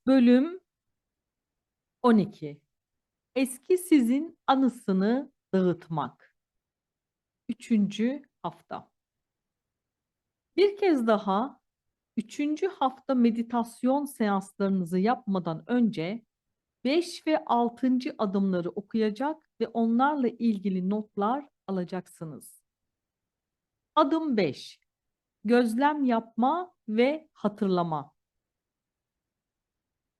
Bölüm 12. Eski sizin anısını dağıtmak. Üçüncü hafta. Bir kez daha üçüncü hafta meditasyon seanslarınızı yapmadan önce 5 ve 6. adımları okuyacak ve onlarla ilgili notlar alacaksınız. Adım 5. Gözlem yapma ve hatırlama.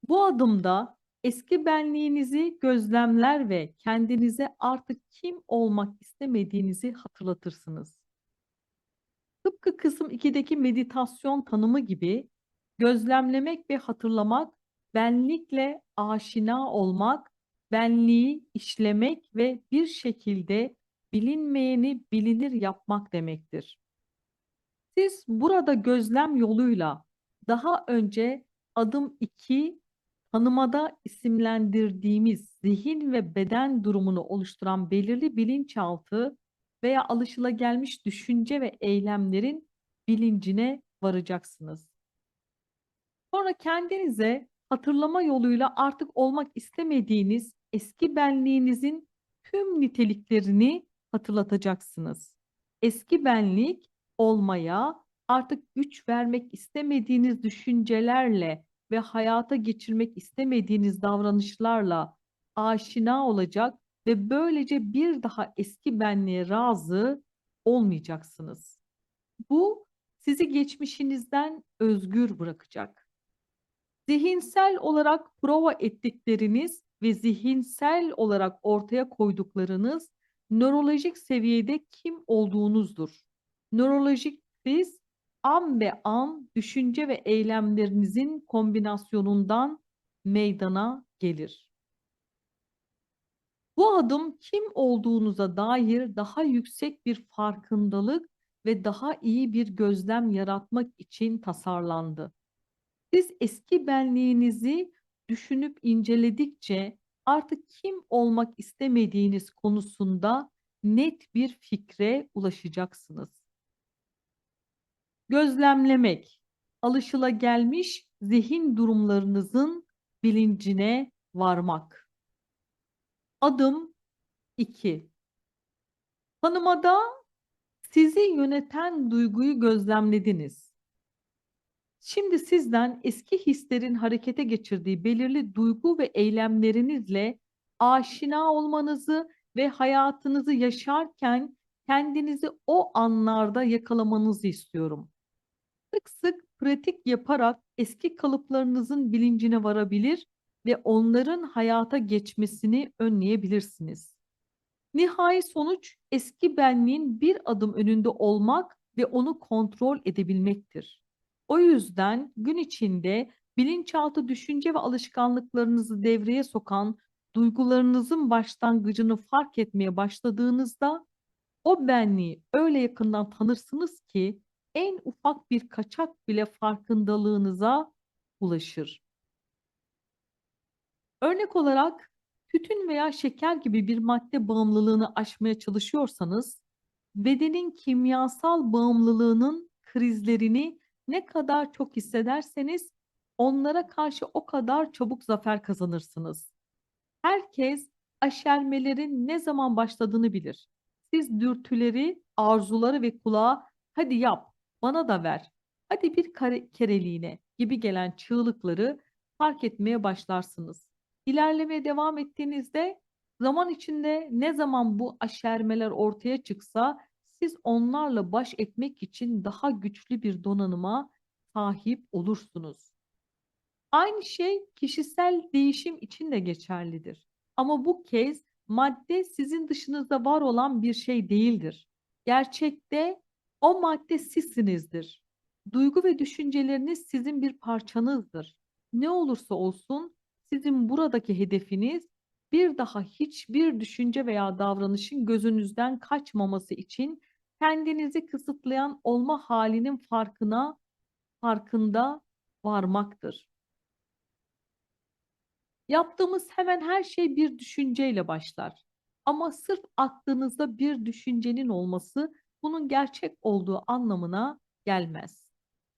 Bu adımda eski benliğinizi gözlemler ve kendinize artık kim olmak istemediğinizi hatırlatırsınız. Tıpkı kısım 2'deki meditasyon tanımı gibi gözlemlemek ve hatırlamak, benlikle aşina olmak, benliği işlemek ve bir şekilde bilinmeyeni bilinir yapmak demektir. Siz burada gözlem yoluyla daha önce adım 2 tanımada isimlendirdiğimiz zihin ve beden durumunu oluşturan belirli bilinçaltı veya alışılagelmiş düşünce ve eylemlerin bilincine varacaksınız. Sonra kendinize hatırlama yoluyla artık olmak istemediğiniz eski benliğinizin tüm niteliklerini hatırlatacaksınız. Eski benlik olmaya artık güç vermek istemediğiniz düşüncelerle ve hayata geçirmek istemediğiniz davranışlarla aşina olacak ve böylece bir daha eski benliğe razı olmayacaksınız. Bu sizi geçmişinizden özgür bırakacak. Zihinsel olarak prova ettikleriniz ve zihinsel olarak ortaya koyduklarınız nörolojik seviyede kim olduğunuzdur. Nörolojik siz an be an düşünce ve eylemlerinizin kombinasyonundan meydana gelir. Bu adım kim olduğunuza dair daha yüksek bir farkındalık ve daha iyi bir gözlem yaratmak için tasarlandı. Siz eski benliğinizi düşünüp inceledikçe artık kim olmak istemediğiniz konusunda net bir fikre ulaşacaksınız. Gözlemlemek, alışılagelmiş zihin durumlarınızın bilincine varmak. Adım 2. Tanımada sizi yöneten duyguyu gözlemlediniz. Şimdi sizden eski hislerin harekete geçirdiği belirli duygu ve eylemlerinizle aşina olmanızı ve hayatınızı yaşarken kendinizi o anlarda yakalamanızı istiyorum. Sık sık pratik yaparak eski kalıplarınızın bilincine varabilir ve onların hayata geçmesini önleyebilirsiniz. Nihai sonuç eski benliğin bir adım önünde olmak ve onu kontrol edebilmektir. O yüzden gün içinde bilinçaltı düşünce ve alışkanlıklarınızı devreye sokan duygularınızın başlangıcını fark etmeye başladığınızda o benliği öyle yakından tanırsınız ki en ufak bir kaçak bile farkındalığınıza ulaşır. Örnek olarak tütün veya şeker gibi bir madde bağımlılığını aşmaya çalışıyorsanız, bedenin kimyasal bağımlılığının krizlerini ne kadar çok hissederseniz onlara karşı o kadar çabuk zafer kazanırsınız. Herkes aşermelerin ne zaman başladığını bilir. Siz dürtüleri, arzuları ve kulağa hadi yap, bana da ver, hadi bir kereliğine gibi gelen çığlıkları fark etmeye başlarsınız. İlerlemeye devam ettiğinizde zaman içinde ne zaman bu aşermeler ortaya çıksa siz onlarla baş etmek için daha güçlü bir donanıma sahip olursunuz. Aynı şey kişisel değişim için de geçerlidir. Ama bu kez madde sizin dışınızda var olan bir şey değildir. Gerçekte o madde sizsinizdir. Duygu ve düşünceleriniz sizin bir parçanızdır. Ne olursa olsun sizin buradaki hedefiniz bir daha hiçbir düşünce veya davranışın gözünüzden kaçmaması için kendinizi kısıtlayan olma halinin farkında varmaktır. Yaptığımız hemen her şey bir düşünceyle başlar. Ama sırf aklınızda bir düşüncenin olması bunun gerçek olduğu anlamına gelmez.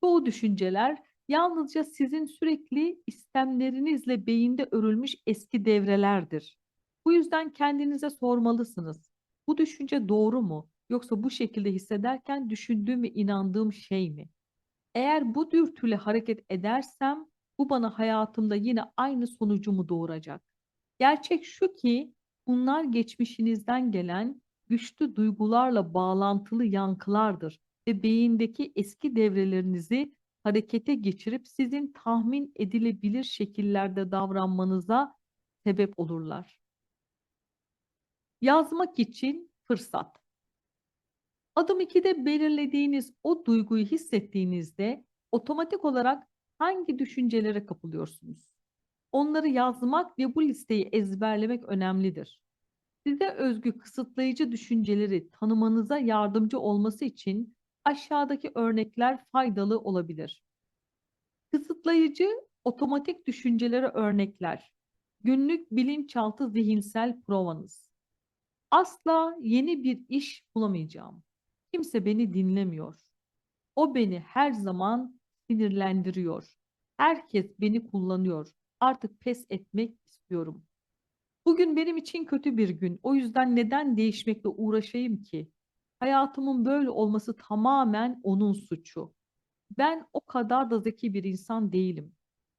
Çoğu düşünceler Yalnızca sizin sürekli istemlerinizle beyinde örülmüş eski devrelerdir. Bu yüzden kendinize sormalısınız. Bu düşünce doğru mu? Yoksa bu şekilde hissederken düşündüğüm ve inandığım şey mi? Eğer bu dürtüyle hareket edersem bu bana hayatımda yine aynı sonucu mu doğuracak? Gerçek şu ki bunlar geçmişinizden gelen güçlü duygularla bağlantılı yankılardır ve beyindeki eski devrelerinizi harekete geçirip sizin tahmin edilebilir şekillerde davranmanıza sebep olurlar. Yazmak için fırsat. Adım 2'de belirlediğiniz o duyguyu hissettiğinizde otomatik olarak hangi düşüncelere kapılıyorsunuz? Onları yazmak ve bu listeyi ezberlemek önemlidir. Size özgü kısıtlayıcı düşünceleri tanımanıza yardımcı olması için aşağıdaki örnekler faydalı olabilir. Kısıtlayıcı otomatik düşüncelere örnekler. Günlük bilinçaltı zihinsel provanız. Asla yeni bir iş bulamayacağım. Kimse beni dinlemiyor. O beni her zaman sinirlendiriyor. Herkes beni kullanıyor. Artık pes etmek istiyorum. Bugün benim için kötü bir gün. O yüzden neden değişmekle uğraşayım ki? Hayatımın böyle olması tamamen onun suçu. Ben o kadar da zeki bir insan değilim.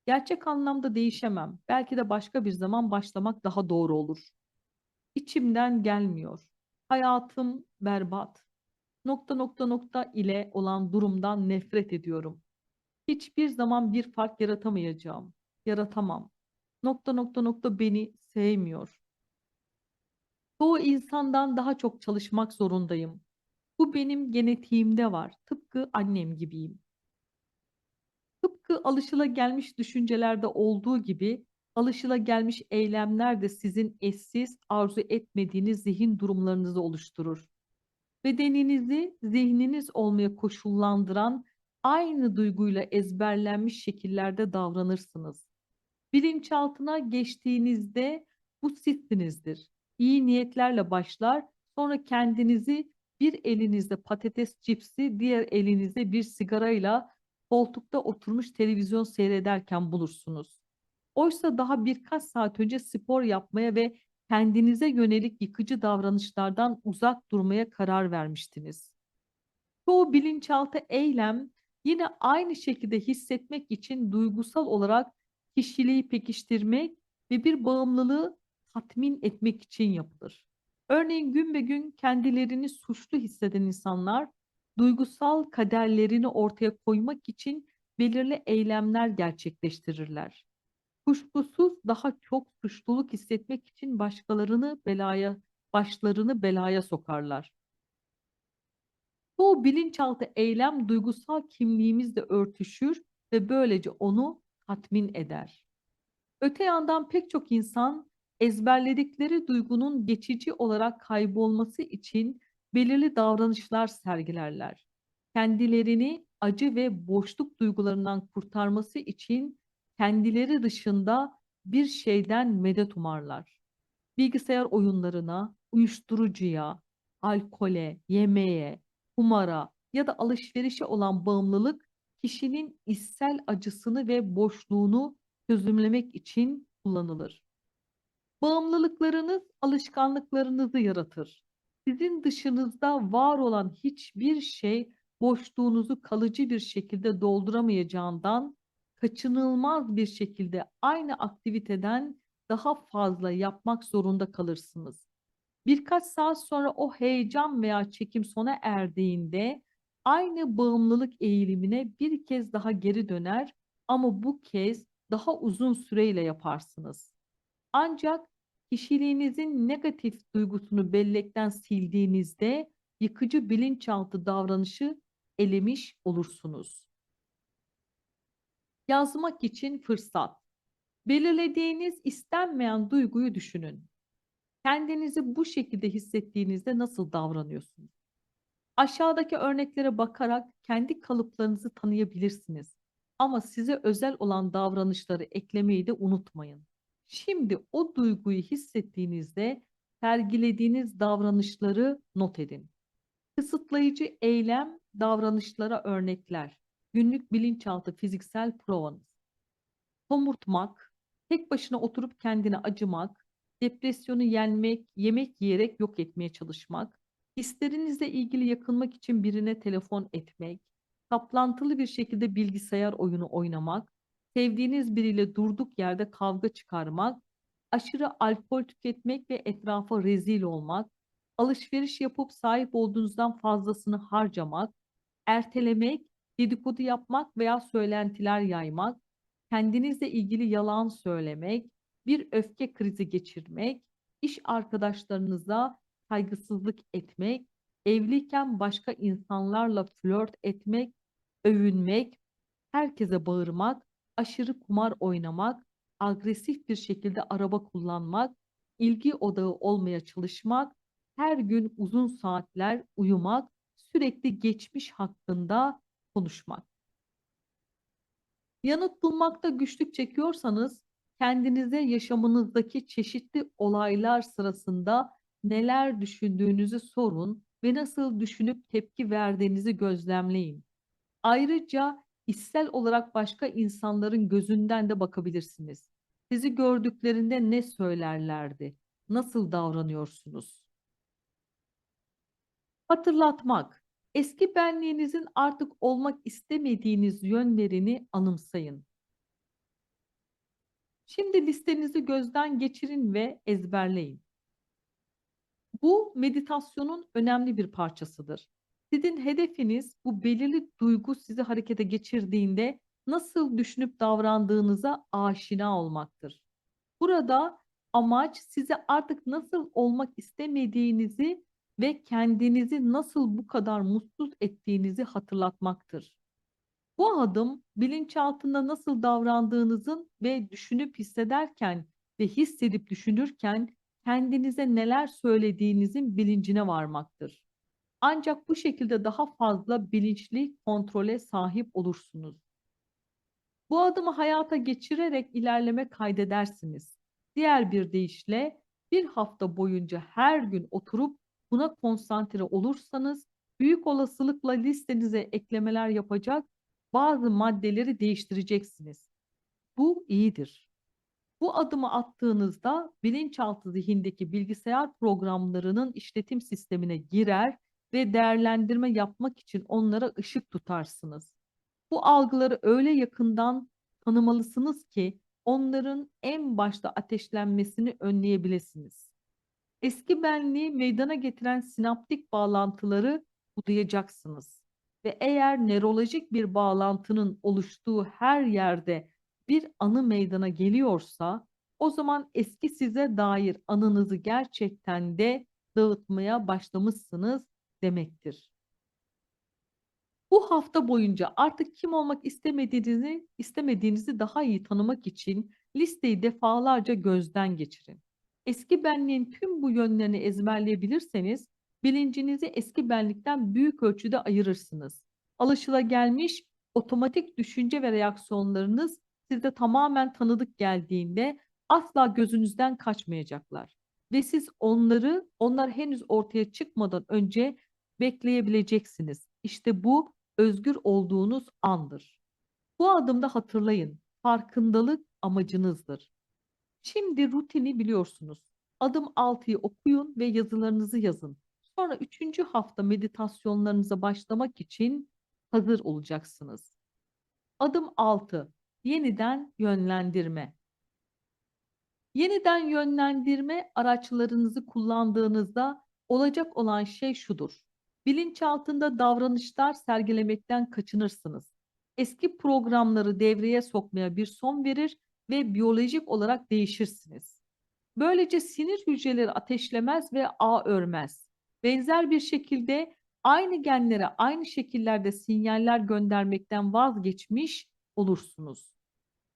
Gerçek anlamda değişemem. Belki de başka bir zaman başlamak daha doğru olur. İçimden gelmiyor. Hayatım berbat. Nokta nokta nokta ile olan durumdan nefret ediyorum. Hiçbir zaman bir fark yaratamayacağım. Yaratamam. Nokta nokta nokta beni sevmiyor. Çoğu insandan daha çok çalışmak zorundayım. Bu benim genetiğimde var. Tıpkı annem gibiyim. Tıpkı alışılagelmiş düşüncelerde olduğu gibi alışılagelmiş eylemler de sizin eşsiz, arzu etmediğiniz zihin durumlarınızı oluşturur. Bedeninizi zihniniz olmaya koşullandıran aynı duyguyla ezberlenmiş şekillerde davranırsınız. Bilinçaltına geçtiğinizde bu sizsinizdir. İyi niyetlerle başlar, sonra kendinizi bir elinizde patates cipsi, diğer elinizde bir sigarayla koltukta oturmuş televizyon seyrederken bulursunuz. Oysa daha birkaç saat önce spor yapmaya ve kendinize yönelik yıkıcı davranışlardan uzak durmaya karar vermiştiniz. Çoğu bilinçaltı eylem yine aynı şekilde hissetmek için duygusal olarak kişiliği pekiştirmek ve bir bağımlılığı tatmin etmek için yapılır. Örneğin gün be gün kendilerini suçlu hisseden insanlar duygusal kaderlerini ortaya koymak için belirli eylemler gerçekleştirirler. Kuşkusuz daha çok suçluluk hissetmek için başlarını belaya sokarlar. Çoğu bilinçaltı eylem duygusal kimliğimizle örtüşür ve böylece onu tatmin eder. Öte yandan pek çok insan ezberledikleri duygunun geçici olarak kaybolması için belirli davranışlar sergilerler. Kendilerini acı ve boşluk duygularından kurtarması için kendileri dışında bir şeyden medet umarlar. Bilgisayar oyunlarına, uyuşturucuya, alkole, yemeğe, kumara ya da alışverişe olan bağımlılık kişinin içsel acısını ve boşluğunu çözümlemek için kullanılır. Bağımlılıklarınız alışkanlıklarınızı yaratır. Sizin dışınızda var olan hiçbir şey boşluğunuzu kalıcı bir şekilde dolduramayacağından kaçınılmaz bir şekilde aynı aktiviteden daha fazla yapmak zorunda kalırsınız. Birkaç saat sonra o heyecan veya çekim sona erdiğinde aynı bağımlılık eğilimine bir kez daha geri döner ama bu kez daha uzun süreyle yaparsınız. Ancak kişiliğinizin negatif duygusunu bellekten sildiğinizde yıkıcı bilinçaltı davranışı elemiş olursunuz. Yazmak için fırsat. Belirlediğiniz istenmeyen duyguyu düşünün. Kendinizi bu şekilde hissettiğinizde nasıl davranıyorsunuz? Aşağıdaki örneklere bakarak kendi kalıplarınızı tanıyabilirsiniz. Ama size özel olan davranışları eklemeyi de unutmayın. Şimdi o duyguyu hissettiğinizde sergilediğiniz davranışları not edin. Kısıtlayıcı eylem davranışlara örnekler. Günlük bilinçaltı fiziksel provanız. Somurtmak, tek başına oturup kendine acımak, depresyonu yenmek, yemek yiyerek yok etmeye çalışmak, hislerinizle ilgili yakınmak için birine telefon etmek, saplantılı bir şekilde bilgisayar oyunu oynamak, sevdiğiniz biriyle durduk yerde kavga çıkarmak, aşırı alkol tüketmek ve etrafa rezil olmak, alışveriş yapıp sahip olduğunuzdan fazlasını harcamak, ertelemek, dedikodu yapmak veya söylentiler yaymak, kendinizle ilgili yalan söylemek, bir öfke krizi geçirmek, iş arkadaşlarınıza saygısızlık etmek, evliyken başka insanlarla flört etmek, övünmek, herkese bağırmak, aşırı kumar oynamak, agresif bir şekilde araba kullanmak, ilgi odağı olmaya çalışmak, her gün uzun saatler uyumak, sürekli geçmiş hakkında konuşmak. Yanıt bulmakta güçlük çekiyorsanız, kendinize yaşamınızdaki çeşitli olaylar sırasında neler düşündüğünüzü sorun ve nasıl düşünüp tepki verdiğinizi gözlemleyin. Ayrıca içsel olarak başka insanların gözünden de bakabilirsiniz. Sizi gördüklerinde ne söylerlerdi? Nasıl davranıyorsunuz? Hatırlatmak. Eski benliğinizin artık olmak istemediğiniz yönlerini anımsayın. Şimdi listenizi gözden geçirin ve ezberleyin. Bu meditasyonun önemli bir parçasıdır. Sizin hedefiniz, bu belirli duygu sizi harekete geçirdiğinde nasıl düşünüp davrandığınıza aşina olmaktır. Burada amaç, size artık nasıl olmak istemediğinizi ve kendinizi nasıl bu kadar mutsuz ettiğinizi hatırlatmaktır. Bu adım, bilinçaltında nasıl davrandığınızın ve düşünüp hissederken ve hissedip düşünürken kendinize neler söylediğinizin bilincine varmaktır. Ancak bu şekilde daha fazla bilinçli kontrole sahip olursunuz. Bu adımı hayata geçirerek ilerleme kaydedersiniz. Diğer bir deyişle, bir hafta boyunca her gün oturup buna konsantre olursanız, büyük olasılıkla listenize eklemeler yapacak, bazı maddeleri değiştireceksiniz. Bu iyidir. Bu adımı attığınızda bilinçaltı zihindeki bilgisayar programlarının işletim sistemine girer ve değerlendirme yapmak için onlara ışık tutarsınız. Bu algıları öyle yakından tanımalısınız ki onların en başta ateşlenmesini önleyebilirsiniz. Eski benliği meydana getiren sinaptik bağlantıları budayacaksınız. Ve eğer nörolojik bir bağlantının oluştuğu her yerde bir anı meydana geliyorsa, o zaman eski size dair anınızı gerçekten de dağıtmaya başlamışsınız demektir. Bu hafta boyunca artık kim olmak istemediğinizi daha iyi tanımak için listeyi defalarca gözden geçirin. Eski benliğin tüm bu yönlerini ezberleyebilirseniz, bilincinizi eski benlikten büyük ölçüde ayırırsınız. Alışılagelmiş otomatik düşünce ve reaksiyonlarınız size tamamen tanıdık geldiğinde asla gözünüzden kaçmayacaklar. Ve siz onlar henüz ortaya çıkmadan önce bekleyebileceksiniz. İşte bu özgür olduğunuz andır. Bu adımda hatırlayın, farkındalık amacınızdır. Şimdi rutini biliyorsunuz. Adım 6'yı okuyun ve yazılarınızı yazın. Sonra 3. hafta meditasyonlarınıza başlamak için hazır olacaksınız. Adım 6. Yeniden yönlendirme. Yeniden yönlendirme araçlarınızı kullandığınızda olacak olan şey şudur: bilinçaltında davranışlar sergilemekten kaçınırsınız. Eski programları devreye sokmaya bir son verir ve biyolojik olarak değişirsiniz. Böylece sinir hücreleri ateşlemez ve ağ örmez. Benzer bir şekilde aynı genlere aynı şekillerde sinyaller göndermekten vazgeçmiş olursunuz.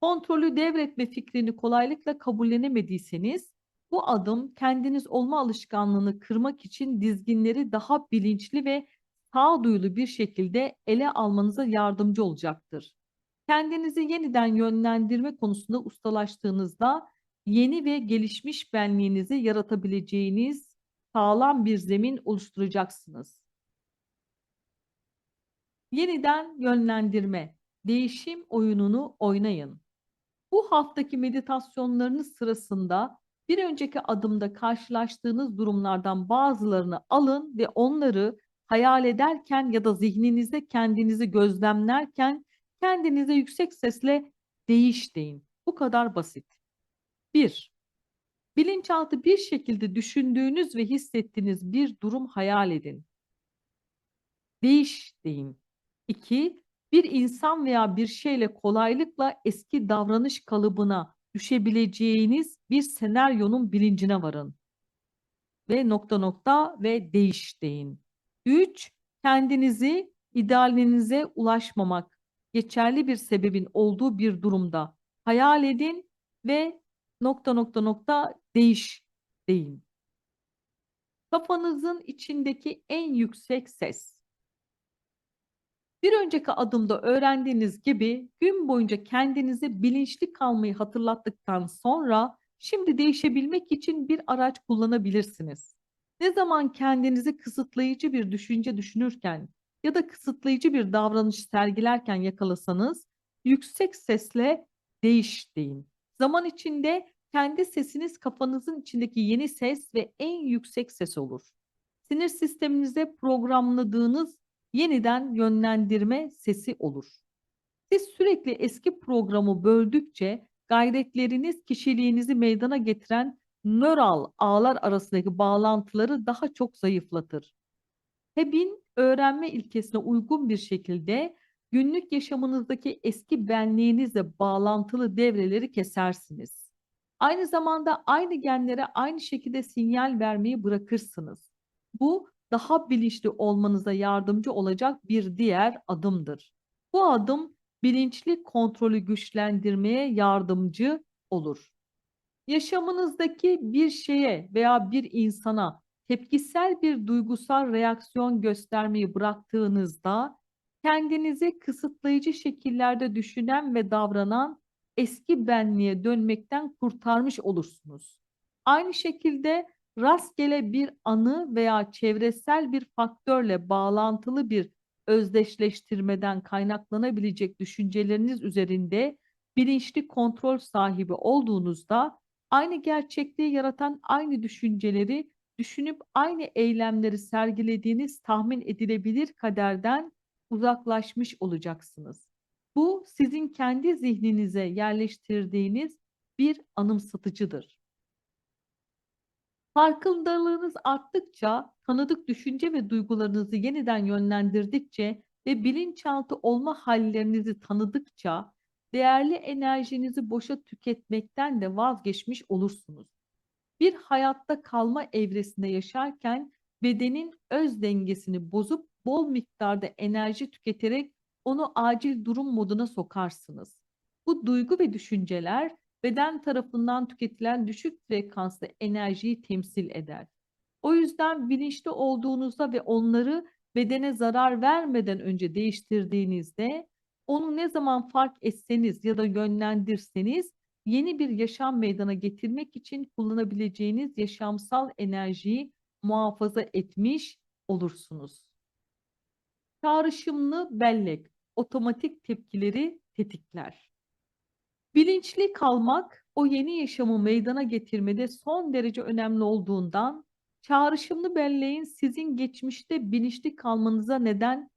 Kontrolü devretme fikrini kolaylıkla kabullenemediyseniz, bu adım kendiniz olma alışkanlığını kırmak için dizginleri daha bilinçli ve sağduyulu bir şekilde ele almanıza yardımcı olacaktır. Kendinizi yeniden yönlendirme konusunda ustalaştığınızda, yeni ve gelişmiş benliğinizi yaratabileceğiniz sağlam bir zemin oluşturacaksınız. Yeniden yönlendirme, değişim oyununu oynayın. Bu haftaki meditasyonlarınız sırasında bir önceki adımda karşılaştığınız durumlardan bazılarını alın ve onları hayal ederken ya da zihninizde kendinizi gözlemlerken kendinize yüksek sesle değiş deyin. Bu kadar basit. 1. Bilinçaltı bir şekilde düşündüğünüz ve hissettiğiniz bir durum hayal edin. Değiş deyin. 2. Bir insan veya bir şeyle kolaylıkla eski davranış kalıbına düşebileceğiniz bir senaryonun bilincine varın. Ve nokta nokta ve değiş deyin. 3. Kendinizi idealinize ulaşmamak, geçerli bir sebebin olduğu bir durumda hayal edin ve nokta nokta nokta değiş deyin. Kafanızın içindeki en yüksek ses. Bir önceki adımda öğrendiğiniz gibi gün boyunca kendinize bilinçli kalmayı hatırlattıktan sonra şimdi değişebilmek için bir araç kullanabilirsiniz. Ne zaman kendinizi kısıtlayıcı bir düşünce düşünürken ya da kısıtlayıcı bir davranış sergilerken yakalasanız yüksek sesle değiş deyin. Zaman içinde kendi sesiniz kafanızın içindeki yeni ses ve en yüksek ses olur. Sinir sisteminize programladığınız yeniden yönlendirme sesi olur. Siz sürekli eski programı böldükçe gayretleriniz kişiliğinizi meydana getiren nöral ağlar arasındaki bağlantıları daha çok zayıflatır. Heb'in öğrenme ilkesine uygun bir şekilde günlük yaşamınızdaki eski benliğinizle bağlantılı devreleri kesersiniz. Aynı zamanda aynı genlere aynı şekilde sinyal vermeyi bırakırsınız. Bu daha bilinçli olmanıza yardımcı olacak bir diğer adımdır. Bu adım bilinçli kontrolü güçlendirmeye yardımcı olur. Yaşamınızdaki bir şeye veya bir insana tepkisel bir duygusal reaksiyon göstermeyi bıraktığınızda kendinizi kısıtlayıcı şekillerde düşünen ve davranan eski benliğe dönmekten kurtarmış olursunuz. Aynı şekilde rastgele bir anı veya çevresel bir faktörle bağlantılı bir özdeşleştirmeden kaynaklanabilecek düşünceleriniz üzerinde bilinçli kontrol sahibi olduğunuzda aynı gerçekliği yaratan aynı düşünceleri düşünüp aynı eylemleri sergilediğiniz tahmin edilebilir kaderden uzaklaşmış olacaksınız. Bu sizin kendi zihninize yerleştirdiğiniz bir anımsatıcıdır. Farkındalığınız arttıkça, tanıdık düşünce ve duygularınızı yeniden yönlendirdikçe ve bilinçaltı olma hallerinizi tanıdıkça değerli enerjinizi boşa tüketmekten de vazgeçmiş olursunuz. Bir hayatta kalma evresinde yaşarken bedenin öz dengesini bozup bol miktarda enerji tüketerek onu acil durum moduna sokarsınız. Bu duygu ve düşünceler beden tarafından tüketilen düşük frekanslı enerjiyi temsil eder. O yüzden bilinçli olduğunuzda ve onları bedene zarar vermeden önce değiştirdiğinizde onu ne zaman fark etseniz ya da yönlendirseniz yeni bir yaşam meydana getirmek için kullanabileceğiniz yaşamsal enerjiyi muhafaza etmiş olursunuz. Çağrışımlı bellek otomatik tepkileri tetikler. Bilinçli kalmak o yeni yaşamı meydana getirmede son derece önemli olduğundan çağrışımlı belleğin sizin geçmişte bilinçli kalmanıza neden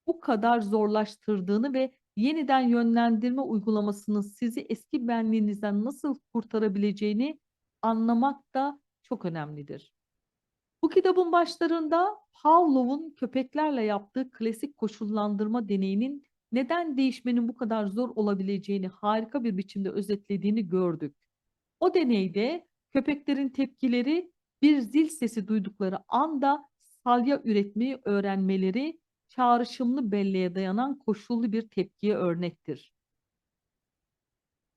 bu kadar zorlaştırdığını ve yeniden yönlendirme uygulamasının sizi eski benliğinizden nasıl kurtarabileceğini anlamak da çok önemlidir. Bu kitabın başlarında Pavlov'un köpeklerle yaptığı klasik koşullandırma deneyinin neden değişmenin bu kadar zor olabileceğini harika bir biçimde özetlediğini gördük. O deneyde köpeklerin tepkileri bir zil sesi duydukları anda salya üretmeyi öğrenmeleri çağrışımlı belleğe dayanan koşullu bir tepkiye örnektir.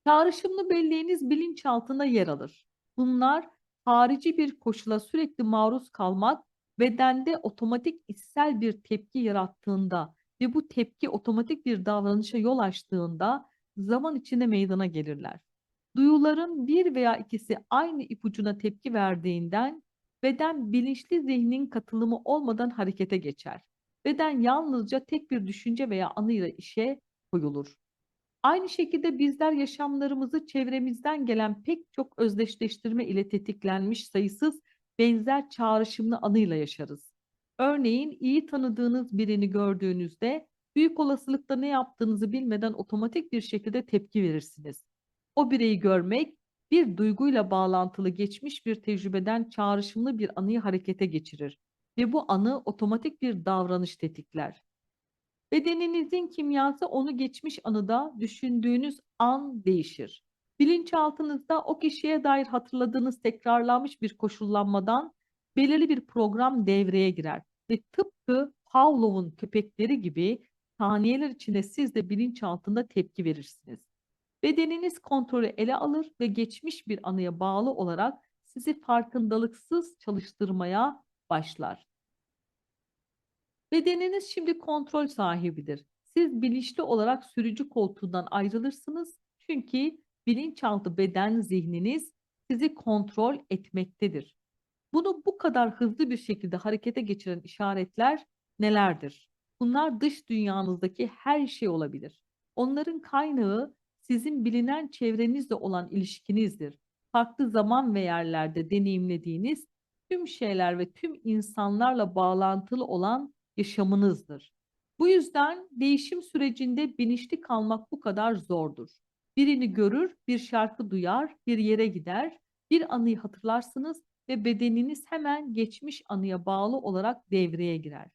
Çağrışımlı belleğiniz bilinçaltında yer alır. Bunlar harici bir koşula sürekli maruz kalmak bedende otomatik içsel bir tepki yarattığında ve bu tepki otomatik bir davranışa yol açtığında zaman içinde meydana gelirler. Duyuların bir veya ikisi aynı ipucuna tepki verdiğinden beden bilinçli zihnin katılımı olmadan harekete geçer. Beden yalnızca tek bir düşünce veya anıyla işe koyulur. Aynı şekilde bizler yaşamlarımızı çevremizden gelen pek çok özdeşleştirme ile tetiklenmiş sayısız benzer çağrışımlı anıyla yaşarız. Örneğin iyi tanıdığınız birini gördüğünüzde büyük olasılıkla ne yaptığınızı bilmeden otomatik bir şekilde tepki verirsiniz. O bireyi görmek bir duyguyla bağlantılı geçmiş bir tecrübeden çağrışımlı bir anıyı harekete geçirir ve bu anı otomatik bir davranış tetikler. Bedeninizin kimyası onu geçmiş anıda düşündüğünüz an değişir. Bilinçaltınızda o kişiye dair hatırladığınız tekrarlanmış bir koşullanmadan belirli bir program devreye girer ve tıpkı Pavlov'un köpekleri gibi saniyeler içinde siz de bilinçaltında tepki verirsiniz. Bedeniniz kontrolü ele alır ve geçmiş bir anıya bağlı olarak sizi farkındalıksız çalıştırmaya başlar. Bedeniniz şimdi kontrol sahibidir. Siz bilinçli olarak sürücü koltuğundan ayrılırsınız. Çünkü bilinçaltı beden zihniniz sizi kontrol etmektedir. Bunu bu kadar hızlı bir şekilde harekete geçiren işaretler nelerdir? Bunlar dış dünyanızdaki her şey olabilir. Onların kaynağı sizin bilinen çevrenizle olan ilişkinizdir. Farklı zaman ve yerlerde deneyimlediğiniz tüm şeyler ve tüm insanlarla bağlantılı olan yaşamınızdır. Bu yüzden değişim sürecinde bilinçli kalmak bu kadar zordur. Birini görür, bir şarkı duyar, bir yere gider, bir anıyı hatırlarsınız ve bedeniniz hemen geçmiş anıya bağlı olarak devreye girer.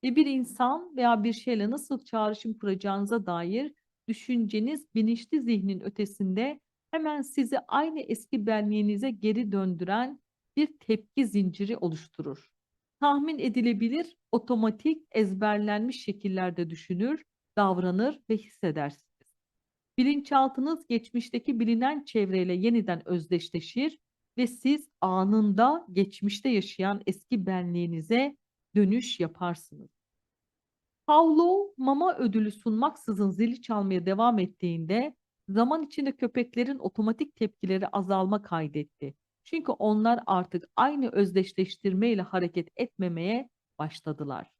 Ve bir insan veya bir şeyle nasıl çağrışım kuracağınıza dair düşünceniz bilinçli zihnin ötesinde hemen sizi aynı eski benliğinize geri döndüren bir tepki zinciri oluşturur. Tahmin edilebilir, otomatik, ezberlenmiş şekillerde düşünür, davranır ve hissedersiniz. Bilinçaltınız geçmişteki bilinen çevreyle yeniden özdeşleşir ve siz anında geçmişte yaşayan eski benliğinize dönüş yaparsınız. Pavlov mama ödülü sunmaksızın zili çalmaya devam ettiğinde zaman içinde köpeklerin otomatik tepkileri azalma kaydetti. Çünkü onlar artık aynı özdeşleştirmeyle hareket etmemeye başladılar.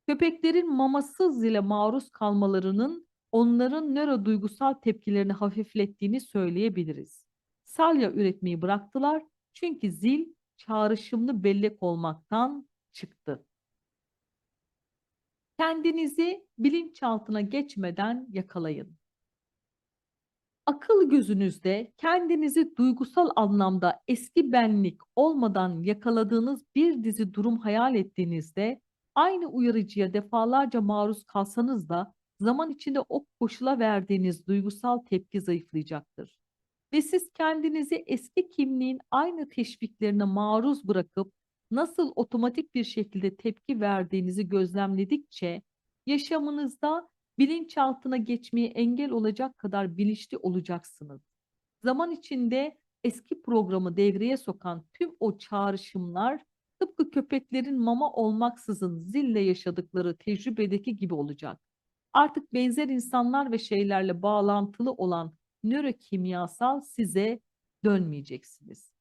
Köpeklerin mamasız zile maruz kalmalarının onların nöroduygusal tepkilerini hafiflettiğini söyleyebiliriz. Salya üretmeyi bıraktılar çünkü zil çağrışımlı bellek olmaktan çıktı. Kendinizi bilinçaltına geçmeden yakalayın. Akıl gözünüzde kendinizi duygusal anlamda eski benlik olmadan yakaladığınız bir dizi durum hayal ettiğinizde aynı uyarıcıya defalarca maruz kalsanız da zaman içinde o koşula verdiğiniz duygusal tepki zayıflayacaktır. Ve siz kendinizi eski kimliğin aynı teşviklerine maruz bırakıp nasıl otomatik bir şekilde tepki verdiğinizi gözlemledikçe yaşamınızda bilinçaltına geçmeye engel olacak kadar bilinçli olacaksınız. Zaman içinde eski programı devreye sokan tüm o çağrışımlar tıpkı köpeklerin mama olmaksızın zille yaşadıkları tecrübedeki gibi olacak. Artık benzer insanlar ve şeylerle bağlantılı olan nörokimyasal size dönmeyeceksiniz.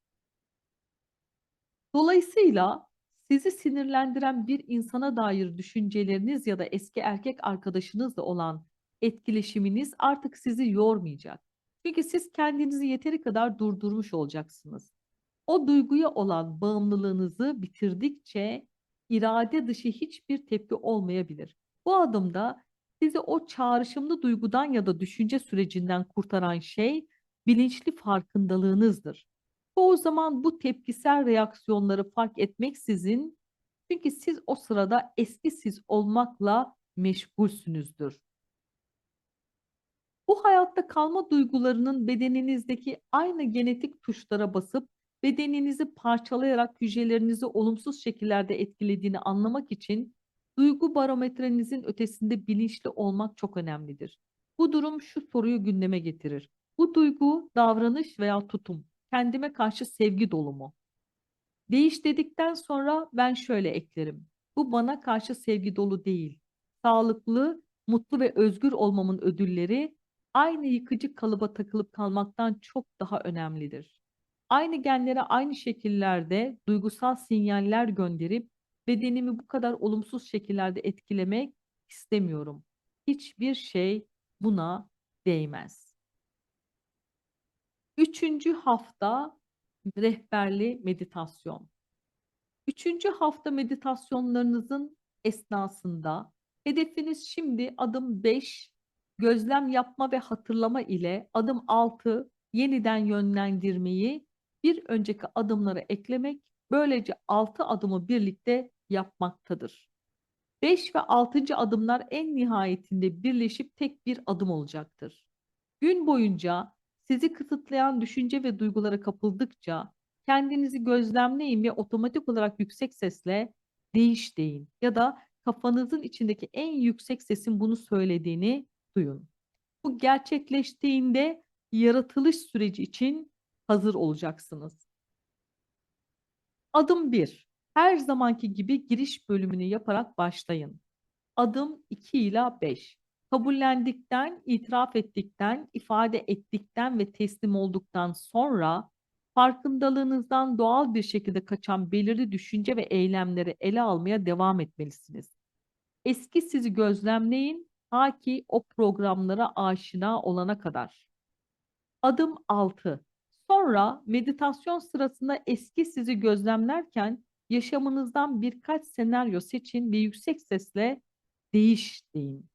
Dolayısıyla sizi sinirlendiren bir insana dair düşünceleriniz ya da eski erkek arkadaşınızla olan etkileşiminiz artık sizi yormayacak. Çünkü siz kendinizi yeteri kadar durdurmuş olacaksınız. O duyguya olan bağımlılığınızı bitirdikçe irade dışı hiçbir tepki olmayabilir. Bu adımda sizi o çağrışımlı duygudan ya da düşünce sürecinden kurtaran şey bilinçli farkındalığınızdır. Çoğu zaman bu tepkisel reaksiyonları fark etmeksizin çünkü siz o sırada eski siz olmakla meşgulsünüzdür. Bu hayatta kalma duygularının bedeninizdeki aynı genetik tuşlara basıp bedeninizi parçalayarak hücrelerinizi olumsuz şekillerde etkilediğini anlamak için duygu barometrenizin ötesinde bilinçli olmak çok önemlidir. Bu durum şu soruyu gündeme getirir. Bu duygu, davranış veya tutum kendime karşı sevgi dolu mu? Değiş dedikten sonra ben şöyle eklerim. Bu bana karşı sevgi dolu değil. Sağlıklı, mutlu ve özgür olmamın ödülleri aynı yıkıcı kalıba takılıp kalmaktan çok daha önemlidir. Aynı genlere aynı şekillerde duygusal sinyaller gönderip Bedenimi bu kadar olumsuz şekillerde etkilemek istemiyorum. Hiçbir şey buna değmez. Üçüncü hafta rehberli meditasyon. Üçüncü hafta meditasyonlarınızın esnasında hedefiniz şimdi adım 5 gözlem yapma ve hatırlama ile adım 6 yeniden yönlendirmeyi bir önceki adımlara eklemek, böylece 6 adımı birlikte yapmaktadır. 5 ve 6. adımlar en nihayetinde birleşip tek bir adım olacaktır. Gün boyunca sizi kısıtlayan düşünce ve duygulara kapıldıkça kendinizi gözlemleyin ve otomatik olarak yüksek sesle değiş deyin ya da kafanızın içindeki en yüksek sesin bunu söylediğini duyun. Bu gerçekleştiğinde yaratılış süreci için hazır olacaksınız. Adım 1. Her zamanki gibi giriş bölümünü yaparak başlayın. Adım 2 ila 5. Kabullendikten, itiraf ettikten, ifade ettikten ve teslim olduktan sonra farkındalığınızdan doğal bir şekilde kaçan belirli düşünce ve eylemleri ele almaya devam etmelisiniz. Eski sizi gözlemleyin ta ki o programlara aşina olana kadar. Adım 6. Sonra meditasyon sırasında eski sizi gözlemlerken yaşamınızdan birkaç senaryo seçin ve yüksek sesle değiş deyin.